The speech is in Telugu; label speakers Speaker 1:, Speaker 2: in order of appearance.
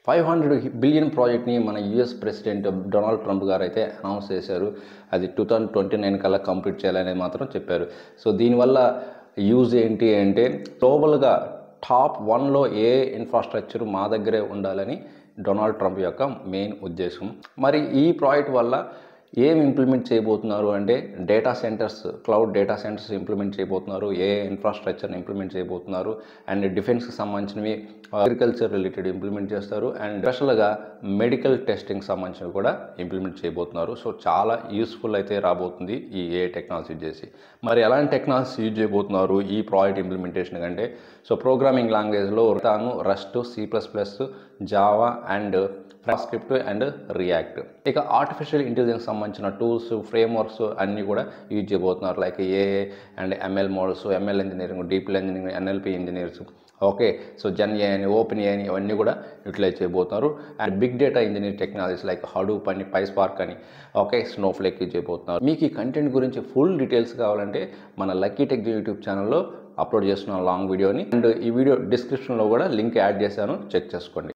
Speaker 1: 500 బిలియన్ ప్రాజెక్ట్ని మన యూఎస్ ప్రెసిడెంట్ డొనాల్డ్ ట్రంప్ గారు అయితే అనౌన్స్ చేశారు. అది 2029 కల్లా కంప్లీట్ చేయాలనేది మాత్రం చెప్పారు. సో దీనివల్ల యూజ్ ఏంటి అంటే గ్లోబల్గా టాప్ 1లో ఏ ఇన్ఫ్రాస్ట్రక్చర్ మా దగ్గరే ఉండాలని డొనాల్డ్ ట్రంప్ యొక్క మెయిన్ ఉద్దేశం. మరి ఈ ప్రాజెక్ట్ వల్ల ఏం ఇంప్లిమెంట్ చేయబోతున్నారు అంటే data centres, cloud data centres implement చేయబోతున్నారు, ఏ ఇన్ఫ్రాస్ట్రక్చర్ని ఇంప్లిమెంట్ చేయబోతున్నారు, అండ్ డిఫెన్స్కి సంబంధించినవి, అగ్రికల్చర్ రిలేటెడ్ ఇంప్లిమెంట్ చేస్తారు, అండ్ స్పెషల్గా మెడికల్ టెస్టింగ్ సంబంధించినవి కూడా ఇంప్లిమెంట్ చేయబోతున్నారు. సో చాలా యూస్ఫుల్ అయితే రాబోతుంది ఈ ఏ టెక్నాలజీ చేసి. మరి ఎలాంటి టెక్నాలజీ యూజ్ చేయబోతున్నారు ఈ ప్రాజెక్ట్ ఇంప్లిమెంటేషన్ కంటే, సో ప్రోగ్రామింగ్ లాంగ్వేజ్లో తాను Rust, C++, Java and script and React. ఇక ఆర్టిఫిషియల్ ఇంటెలిజెన్స్ సంబంధించిన టూల్స్, ఫ్రేమ్వర్క్స్ అన్నీ కూడా యూజ్ చేయబోతున్నారు. Like AI and ML models, ML engineering, deep engineering, NLP engineers, okay. So GenAI అని, ఓపెన్ ఏ అని ఇవన్నీ కూడా యూటిలైజ్ చేయబోతున్నారు. And big data engineer technologies like Hadoop అని, పైస్పార్క్ అని, ఓకే, స్నోఫ్లేక్ యూజ్ చేయబోతున్నారు. మీకు ఈ కంటెంట్ గురించి ఫుల్ డీటెయిల్స్ కావాలంటే మన లక్కీ టెక్ యూట్యూబ్ ఛానల్లో అప్లోడ్ చేస్తున్నాను లాంగ్ వీడియోని, అండ్ ఈ వీడియో డిస్క్రిప్షన్లో కూడా లింక్ యాడ్ చేశాను, చెక్ చేసుకోండి.